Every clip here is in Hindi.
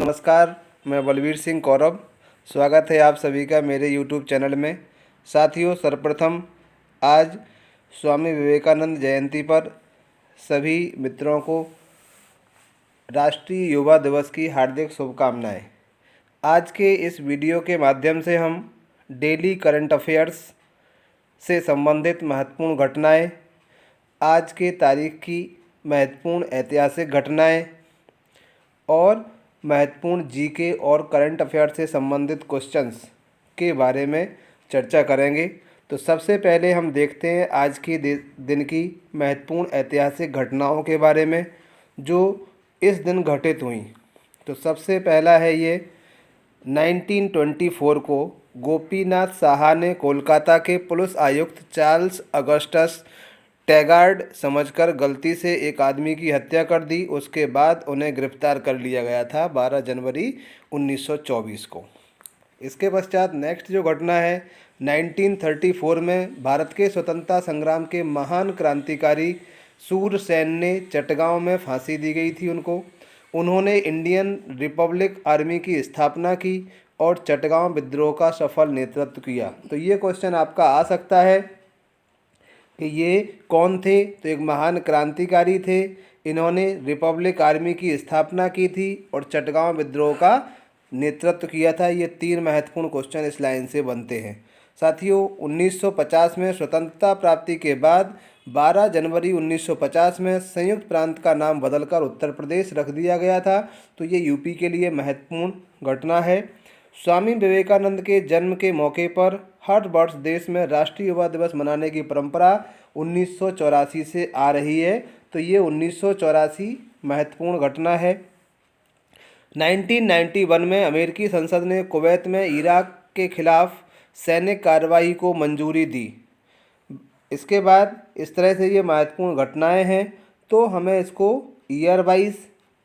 नमस्कार, मैं बलवीर सिंह कौरव। स्वागत है आप सभी का मेरे यूट्यूब चैनल में। साथियों, सर्वप्रथम आज स्वामी विवेकानंद जयंती पर सभी मित्रों को राष्ट्रीय युवा दिवस की हार्दिक शुभकामनाएं। आज के इस वीडियो के माध्यम से हम डेली करंट अफेयर्स से संबंधित महत्वपूर्ण घटनाएं, आज के तारीख की महत्वपूर्ण ऐतिहासिक घटनाएं और महत्वपूर्ण जीके और करंट अफेयर से संबंधित क्वेश्चंस के बारे में चर्चा करेंगे। तो सबसे पहले हम देखते हैं आज के दिन की महत्वपूर्ण ऐतिहासिक घटनाओं के बारे में जो इस दिन घटित हुई। तो सबसे पहला है ये 1924 को गोपीनाथ साहा ने कोलकाता के पुलिस आयुक्त चार्ल्स अगस्टस टैगार्ड समझकर गलती से एक आदमी की हत्या कर दी। उसके बाद उन्हें गिरफ्तार कर लिया गया था 12 जनवरी 1924 को। इसके पश्चात नेक्स्ट जो घटना है 1934 में भारत के स्वतंत्रता संग्राम के महान क्रांतिकारी सूरसेन ने चटगांव में फांसी दी गई थी उनको। उन्होंने इंडियन रिपब्लिक आर्मी की स्थापना की और चटगांव विद्रोह का सफल नेतृत्व किया। तो ये क्वेश्चन आपका आ सकता है कि ये कौन थे। तो एक महान क्रांतिकारी थे, इन्होंने रिपब्लिक आर्मी की स्थापना की थी और चटगांव विद्रोह का नेतृत्व किया था। ये 3 महत्वपूर्ण क्वेश्चन इस लाइन से बनते हैं। साथियों, 1950 में स्वतंत्रता प्राप्ति के बाद 12 जनवरी 1950 में संयुक्त प्रांत का नाम बदलकर उत्तर प्रदेश रख दिया गया था। तो ये यूपी के लिए महत्वपूर्ण घटना है। स्वामी विवेकानंद के जन्म के मौके पर हर वर्ष देश में राष्ट्रीय युवा दिवस मनाने की परंपरा 1984 से आ रही है। तो ये 1984 महत्वपूर्ण घटना है। 1991 में अमेरिकी संसद ने कुवैत में इराक के खिलाफ सैनिक कार्रवाई को मंजूरी दी। इसके बाद इस तरह से ये महत्वपूर्ण घटनाएं हैं, तो हमें इसको ईयर वाइज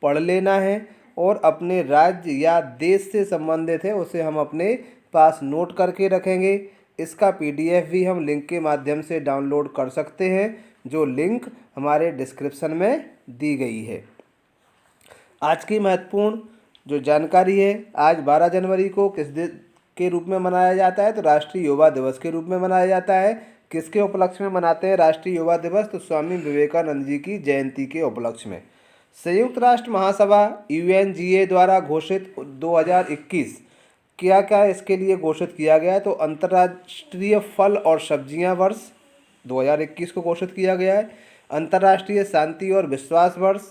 पढ़ लेना है और अपने राज्य या देश से संबंधित है उसे हम अपने पास नोट करके रखेंगे। इसका पीडीएफ भी हम लिंक के माध्यम से डाउनलोड कर सकते हैं, जो लिंक हमारे डिस्क्रिप्शन में दी गई है। आज की महत्वपूर्ण जो जानकारी है, आज 12 जनवरी को किस दिन के रूप में मनाया जाता है? तो राष्ट्रीय युवा दिवस के रूप में मनाया जाता है। किसके उपलक्ष्य में मनाते हैं राष्ट्रीय युवा दिवस? तो स्वामी विवेकानंद जी की जयंती के उपलक्ष्य में। संयुक्त राष्ट्र महासभा यूएनजीए द्वारा घोषित 2021 क्या क्या इसके लिए घोषित किया गया है? तो अंतर्राष्ट्रीय फल और सब्जियां वर्ष 2021 को घोषित किया गया है। अंतर्राष्ट्रीय शांति और विश्वास वर्ष,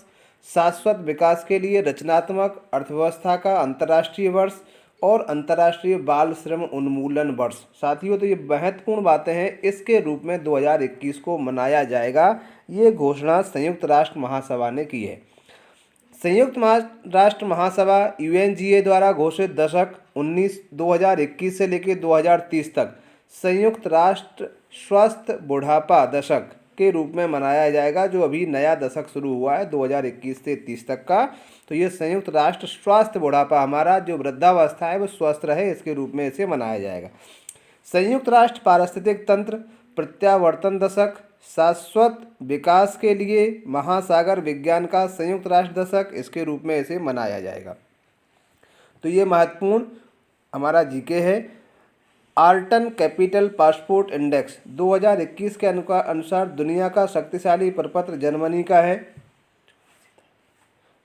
शाश्वत विकास के लिए रचनात्मक अर्थव्यवस्था का अंतर्राष्ट्रीय वर्ष और अंतर्राष्ट्रीय बाल श्रम उन्मूलन वर्ष। साथियों, तो ये महत्वपूर्ण बातें हैं, इसके रूप में 2021 को मनाया जाएगा। ये घोषणा संयुक्त राष्ट्र महासभा ने की है। संयुक्त राष्ट्र महासभा यूएनजीए द्वारा घोषित दशक 2021 से लेकर 2030 तक संयुक्त राष्ट्र स्वस्थ बुढ़ापा दशक के रूप में मनाया जाएगा। जो अभी नया दशक शुरू हुआ है 2021 से 30 तक का, तो ये संयुक्त राष्ट्र स्वास्थ्य बुढ़ापा, हमारा जो वृद्धावस्था है वो स्वस्थ रहे, इसके रूप में इसे मनाया जाएगा। संयुक्त राष्ट्र पारिस्थितिक तंत्र प्रत्यावर्तन दशक, शाश्वत विकास के लिए महासागर विज्ञान का संयुक्त राष्ट्र दशक, इसके रूप में इसे मनाया जाएगा। तो ये महत्वपूर्ण हमारा जीके है। आर्टन कैपिटल पासपोर्ट इंडेक्स 2021 के अनुसार दुनिया का शक्तिशाली प्रपत्र जर्मनी का है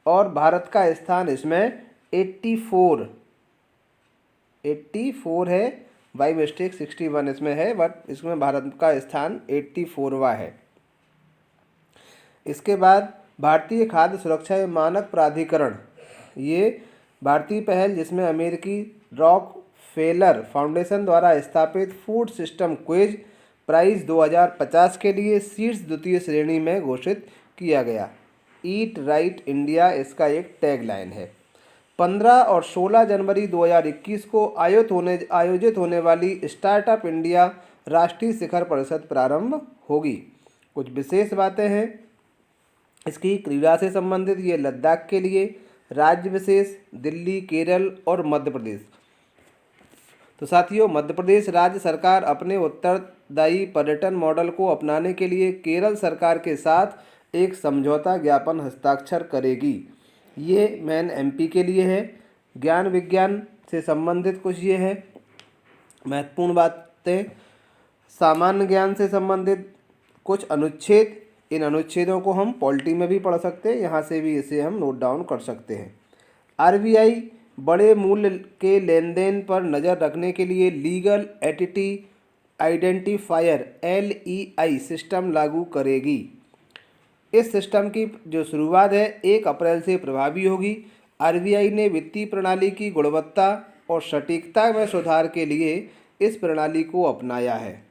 और भारत का स्थान इसमें 84 है। बाई मिस्टेक 61 इसमें है, बट इसमें भारत का स्थान 84वां है। इसके बाद भारतीय खाद्य सुरक्षा एवं मानक प्राधिकरण, ये भारतीय पहल जिसमें अमेरिकी रॉक फेलर फाउंडेशन द्वारा स्थापित फूड सिस्टम क्विज प्राइज 2050 के लिए शीर्ष द्वितीय श्रेणी में घोषित किया गया। ईट राइट इंडिया इसका एक टैगलाइन है। 15 और 16 जनवरी 2021 को आयोजित होने वाली स्टार्टअप इंडिया राष्ट्रीय शिखर परिषद प्रारंभ होगी। कुछ विशेष बातें हैं इसकी क्रीड़ा से संबंधित। ये लद्दाख के लिए, राज्य विशेष दिल्ली, केरल और मध्य प्रदेश। तो साथियों, मध्य प्रदेश राज्य सरकार अपने उत्तरदायी पर्यटन मॉडल को अपनाने के लिए केरल सरकार के साथ एक समझौता ज्ञापन हस्ताक्षर करेगी। ये मेन एमपी के लिए है। ज्ञान विज्ञान से संबंधित कुछ ये है महत्वपूर्ण बातें। सामान्य ज्ञान से संबंधित कुछ अनुच्छेद, इन अनुच्छेदों को हम पॉलिटी में भी पढ़ सकते हैं, यहाँ से भी इसे हम नोट डाउन कर सकते हैं। आरबीआई बड़े मूल्य के लेन देन पर नज़र रखने के लिए legal entity identifier LEI system लागू करेगी। इस सिस्टम की जो शुरुआत है 1 अप्रैल से प्रभावी होगी। आरबीआई ने वित्तीय प्रणाली की गुणवत्ता और सटीकता में सुधार के लिए इस प्रणाली को अपनाया है।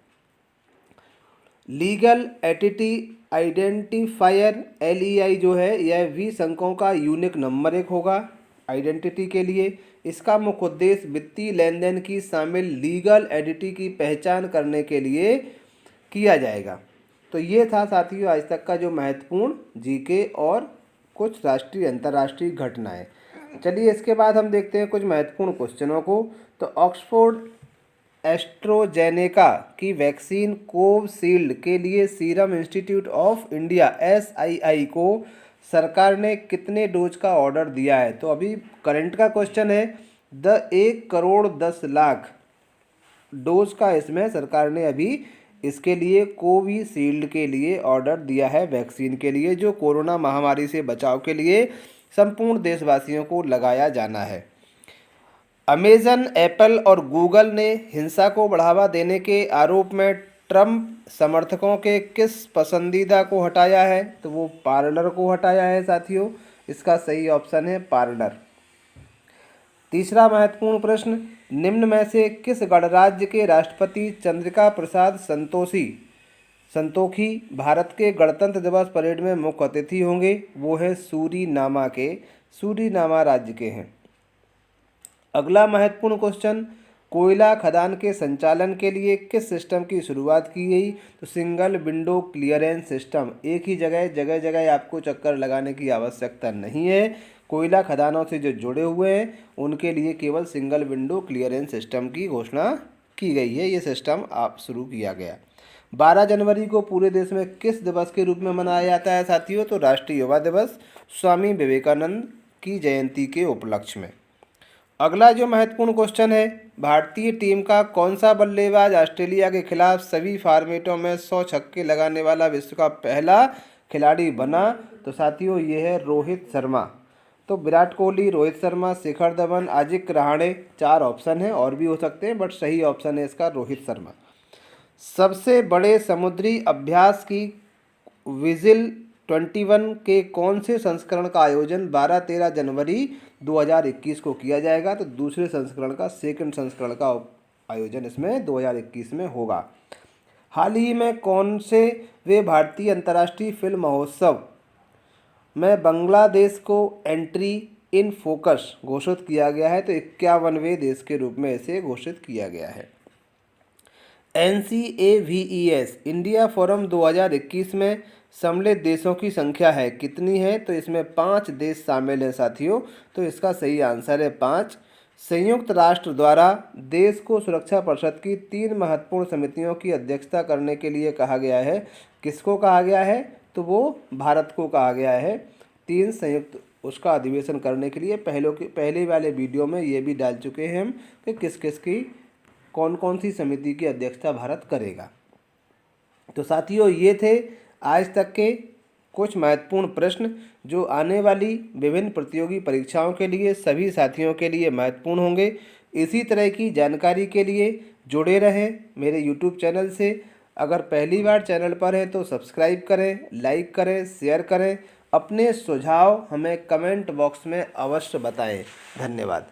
लीगल एंटिटी आइडेंटिफायर LEI जो है यह 20 अंकों का यूनिक नंबर एक होगा आइडेंटिटी के लिए। इसका मुख्य उद्देश्य वित्तीय लेन देन की शामिल लीगल एंटिटी की पहचान करने के लिए किया जाएगा। तो ये था साथियों आज तक का जो महत्वपूर्ण जीके और कुछ राष्ट्रीय अंतर्राष्ट्रीय घटनाएं। चलिए इसके बाद हम देखते हैं कुछ महत्वपूर्ण क्वेश्चनों को। तो ऑक्सफोर्ड एस्ट्रोजेनेका की वैक्सीन कोविशील्ड के लिए serum institute of India SII को सरकार ने कितने डोज का ऑर्डर दिया है? तो अभी करंट का क्वेश्चन है 1,10,00,000 डोज का इसमें सरकार ने अभी इसके लिए कोविशील्ड के लिए ऑर्डर दिया है वैक्सीन के लिए, जो कोरोना महामारी से बचाव के लिए संपूर्ण देशवासियों को लगाया जाना है। अमेजन, एप्पल और गूगल ने हिंसा को बढ़ावा देने के आरोप में ट्रंप समर्थकों के किस पसंदीदा को हटाया है? तो वो पार्लर को हटाया है साथियों। इसका सही ऑप्शन है पार्लर। तीसरा महत्वपूर्ण प्रश्न, निम्न में से किस गणराज्य के राष्ट्रपति चंद्रिका प्रसाद संतोखी भारत के गणतंत्र दिवस परेड में मुख्य अतिथि होंगे? वो है सूरीनामा राज्य के हैं। अगला महत्वपूर्ण क्वेश्चन, कोयला खदान के संचालन के लिए किस सिस्टम की शुरुआत की गई? तो सिंगल विंडो क्लियरेंस सिस्टम। एक ही जगह जगह आपको चक्कर लगाने की आवश्यकता नहीं है। कोयला खदानों से जो जुड़े हुए हैं उनके लिए केवल सिंगल विंडो क्लियरेंस सिस्टम की घोषणा की गई है। ये सिस्टम आप शुरू किया गया। 12 जनवरी को पूरे देश में किस दिवस के रूप में मनाया जाता है साथियों? तो राष्ट्रीय युवा दिवस, स्वामी विवेकानंद की जयंती के उपलक्ष्य में। अगला जो महत्वपूर्ण क्वेश्चन है, भारतीय टीम का कौन सा बल्लेबाज ऑस्ट्रेलिया के खिलाफ सभी फॉर्मेटों में 100 छक्के लगाने वाला विश्व का पहला खिलाड़ी बना? तो साथियों ये है रोहित शर्मा। तो विराट कोहली, रोहित शर्मा, शिखर धवन, अजिंक्य रहाणे 4 ऑप्शन हैं, और भी हो सकते हैं बट सही ऑप्शन है इसका रोहित शर्मा। सबसे बड़े समुद्री अभ्यास की विजिल 21 के कौन से संस्करण का आयोजन 12-13 जनवरी 2021 को किया जाएगा? तो दूसरे संस्करण का, सेकंड संस्करण का आयोजन इसमें 2021 में होगा। हाल ही में कौन से वे भारतीय अंतर्राष्ट्रीय फिल्म महोत्सव में बांग्लादेश को एंट्री इन फोकस घोषित किया गया है? तो 51वें देश के रूप में इसे घोषित किया गया है। NCAVES इंडिया फोरम 2021 में सम्मिलित देशों की संख्या है कितनी है? तो इसमें 5 देश शामिल हैं साथियों। तो इसका सही आंसर है 5। संयुक्त राष्ट्र द्वारा देश को सुरक्षा परिषद की 3 महत्वपूर्ण समितियों की अध्यक्षता करने के लिए कहा गया है। किसको कहा गया है? तो वो भारत को कहा गया है 3 संयुक्त उसका अधिवेशन करने के लिए। पहले वाले वीडियो में ये भी डाल चुके हैं हम कि किस किस की कौन कौन सी समिति की अध्यक्षता भारत करेगा। तो साथियों ये थे आज तक के कुछ महत्वपूर्ण प्रश्न जो आने वाली विभिन्न प्रतियोगी परीक्षाओं के लिए सभी साथियों के लिए महत्वपूर्ण होंगे। इसी तरह की जानकारी के लिए जुड़े रहें मेरे YouTube चैनल से। अगर पहली बार चैनल पर हैं तो सब्सक्राइब करें, लाइक करें, शेयर करें। अपने सुझाव हमें कमेंट बॉक्स में अवश्य बताएं। धन्यवाद।